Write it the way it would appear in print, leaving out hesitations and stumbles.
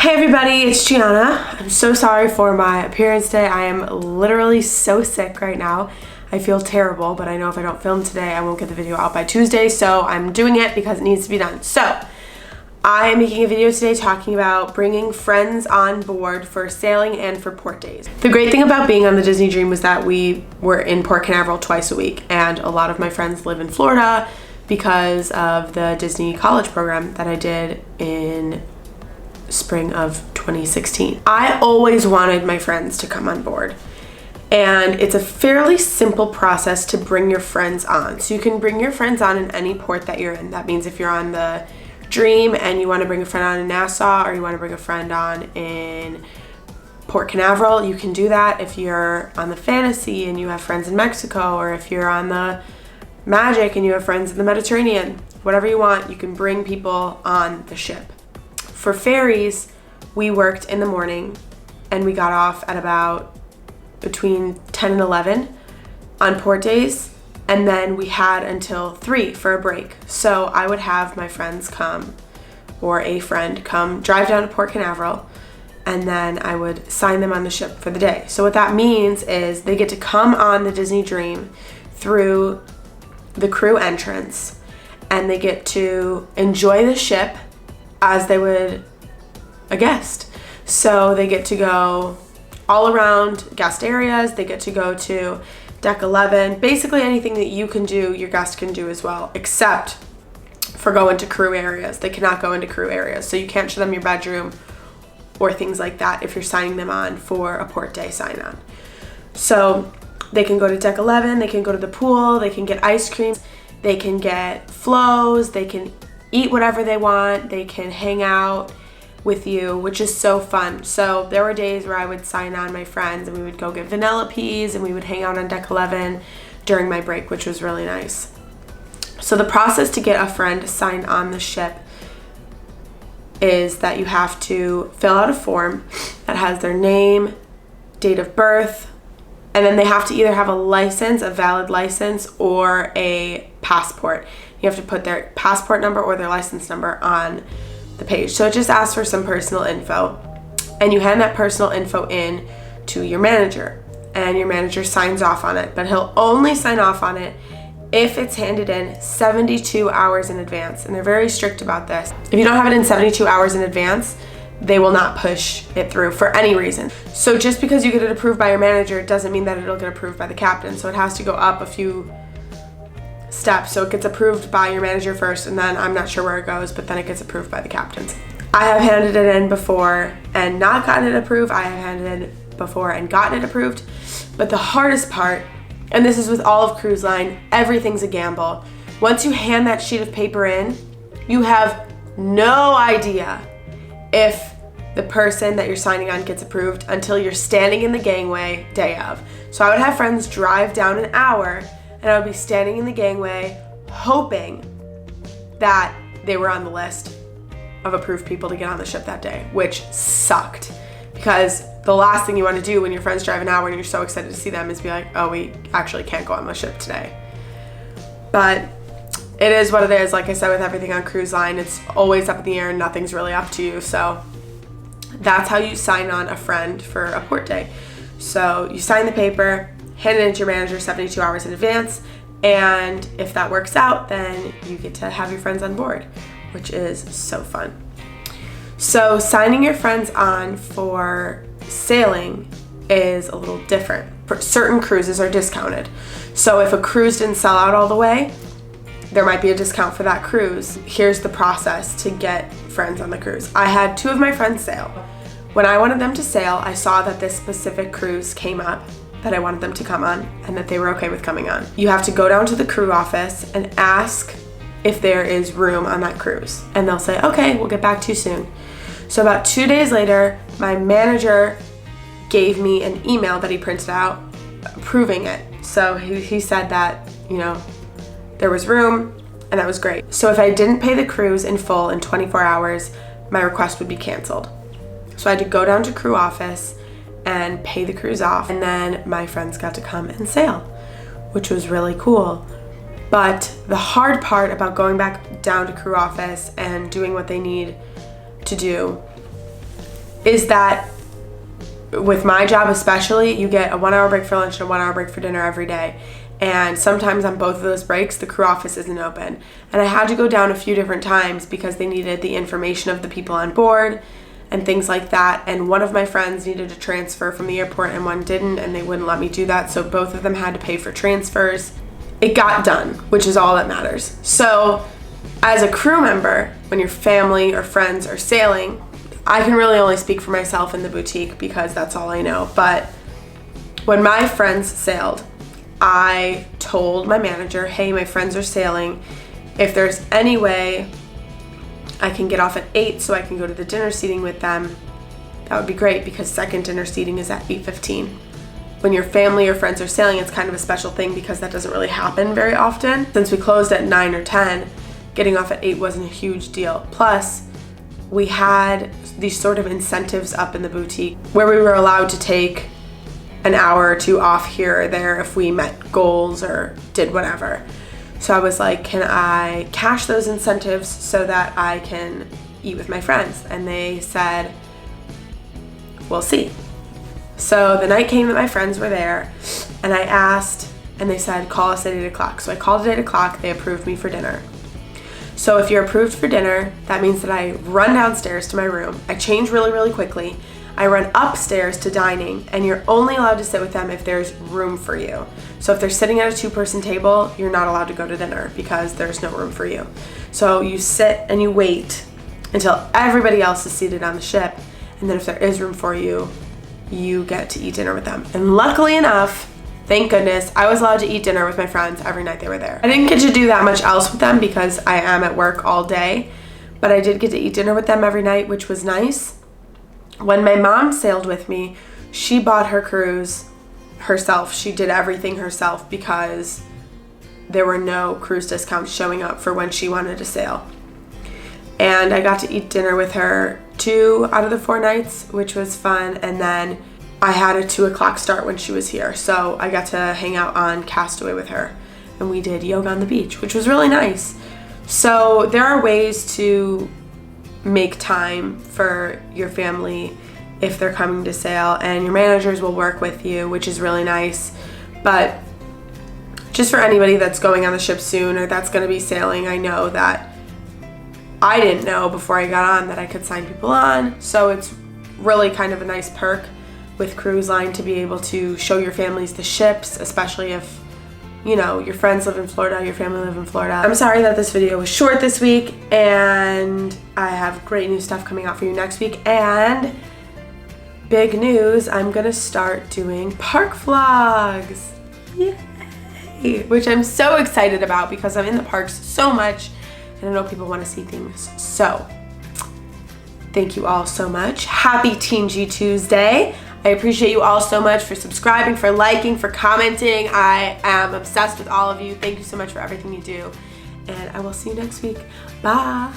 Hey everybody, it's Gianna. I'm so sorry for my appearance today. I am literally so sick right now. I feel terrible, but I know if I don't film today, I won't get the video out by Tuesday, so I'm doing it because it needs to be done. So, I am making a video today talking about bringing friends on board for sailing and for port days. The great thing about being on the Disney Dream was that we were in Port Canaveral twice a week, and a lot of my friends live in Florida because of the Disney College program that I did in spring of 2016. I always wanted my friends to come on board, and it's a fairly simple process to bring your friends on. So you can bring your friends on in any port that you're in. That means if you're on the Dream and you want to bring a friend on in Nassau, or you want to bring a friend on in Port Canaveral, you can do that. If you're on the Fantasy and you have friends in Mexico, or if you're on the Magic and you have friends in the Mediterranean, whatever you want, you can bring people on the ship. For ferries, we worked in the morning and we got off at about between 10 and 11 on port days, and then we had until 3 for a break. So I would have my friends come, or a friend come, drive down to Port Canaveral, and then I would sign them on the ship for the day. So what that means is they get to come on the Disney Dream through the crew entrance, and they get to enjoy the ship as they would a guest. So they get to go all around guest areas, they get to go to Deck 11, basically anything that you can do, your guest can do as well, except for going to crew areas. They cannot go into crew areas, so you can't show them your bedroom or things like that if you're signing them on for a port day sign on. So they can go to Deck 11, they can go to the pool, they can get ice cream, they can get flows, they can eat whatever they want, they can hang out with you, which is so fun. So there were days where I would sign on my friends and we would go get Vanellope's and we would hang out on Deck 11 during my break, which was really nice. So the process to get a friend signed on the ship is that you have to fill out a form that has their name, date of birth, and then they have to either have a license, a valid license, or a passport. You have to put their passport number or their license number on the page. So it just asks for some personal info, and you hand that personal info in to your manager, and your manager signs off on it, but he'll only sign off on it if it's handed in 72 hours in advance, and they're very strict about this. If you don't have it in 72 hours in advance, they will not push it through for any reason. So just because you get it approved by your manager doesn't mean that it'll get approved by the captain. So it has to go up a few steps. So it gets approved by your manager first, and then I'm not sure where it goes, but then it gets approved by the captains. I have handed it in before and not gotten it approved. I have handed it in before and gotten it approved. But the hardest part, and this is with all of cruise line, everything's a gamble. Once you hand that sheet of paper in, you have no idea if the person that you're signing on gets approved until you're standing in the gangway day of. So I would have friends drive down an hour, and I would be standing in the gangway hoping that they were on the list of approved people to get on the ship that day, which sucked, because the last thing you want to do when your friends drive an hour and you're so excited to see them is be like, oh, we actually can't go on the ship today. But it is what it is. Like I said, with everything on cruise line, it's always up in the air and nothing's really up to you. So that's how you sign on a friend for a port day. So you sign the paper, hand it in to your manager 72 hours in advance, and if that works out, then you get to have your friends on board, which is so fun. So signing your friends on for sailing is a little different. Certain cruises are discounted. So if a cruise didn't sell out all the way, there might be a discount for that cruise. Here's the process to get friends on the cruise. I had 2 of my friends sail. When I wanted them to sail, I saw that this specific cruise came up that I wanted them to come on and that they were okay with coming on. You have to go down to the crew office and ask if there is room on that cruise. And they'll say, okay, we'll get back to you soon. So about 2 days later, my manager gave me an email that he printed out approving it. So he said that, there was room, and that was great. So if I didn't pay the cruise in full in 24 hours, my request would be canceled. So I had to go down to crew office and pay the cruise off, and then my friends got to come and sail, which was really cool. But the hard part about going back down to crew office and doing what they need to do is that with my job especially, you get a 1 hour break for lunch and a 1 hour break for dinner every day. And sometimes on both of those breaks, the crew office isn't open. And I had to go down a few different times because they needed the information of the people on board and things like that. And one of my friends needed to transfer from the airport and one didn't, and they wouldn't let me do that. So both of them had to pay for transfers. It got done, which is all that matters. So as a crew member, when your family or friends are sailing, I can really only speak for myself in the boutique because that's all I know. But when my friends sailed, I told my manager, hey, my friends are sailing. If there's any way I can get off at 8 so I can go to the dinner seating with them, that would be great, because second dinner seating is at 8:15. When your family or friends are sailing, it's kind of a special thing because that doesn't really happen very often. Since we closed at 9 or 10, getting off at 8 wasn't a huge deal. Plus, we had these sort of incentives up in the boutique where we were allowed to take an hour or two off here or there if we met goals or did whatever. So I was like, can I cash those incentives so that I can eat with my friends? And they said, we'll see. So the night came that my friends were there, and I asked, and they said, call us at 8 o'clock. So I called at 8 o'clock, they approved me for dinner. So if you're approved for dinner, that means that I run downstairs to my room, I change really, really quickly, I run upstairs to dining, and you're only allowed to sit with them if there's room for you. So if they're sitting at a 2-person table, you're not allowed to go to dinner because there's no room for you. So you sit and you wait until everybody else is seated on the ship, and then if there is room for you, you get to eat dinner with them. And luckily enough, thank goodness, I was allowed to eat dinner with my friends every night they were there. I didn't get to do that much else with them because I am at work all day, but I did get to eat dinner with them every night, which was nice. When my mom sailed with me, she bought her cruise herself. She did everything herself because there were no cruise discounts showing up for when she wanted to sail. And I got to eat dinner with her 2 out of the 4 nights, which was fun. And then I had a 2 o'clock start when she was here. So I got to hang out on Castaway with her. And we did yoga on the beach, which was really nice. So there are ways to make time for your family if they're coming to sail, and your managers will work with you, which is really nice. But just for anybody that's going on the ship soon or that's going to be sailing, I know that I didn't know before I got on that I could sign people on. So it's really kind of a nice perk with Cruise Line to be able to show your families the ships, especially if, you know, your friends live in Florida, your family live in Florida. I'm sorry that this video was short this week, and I have great new stuff coming out for you next week. And big news, I'm gonna start doing park vlogs. Yay! Which I'm so excited about because I'm in the parks so much and I know people want to see things. So thank you all so much. Happy Teen G Tuesday. I appreciate you all so much for subscribing, for liking, for commenting. I am obsessed with all of you. Thank you so much for everything you do. And I will see you next week. Bye.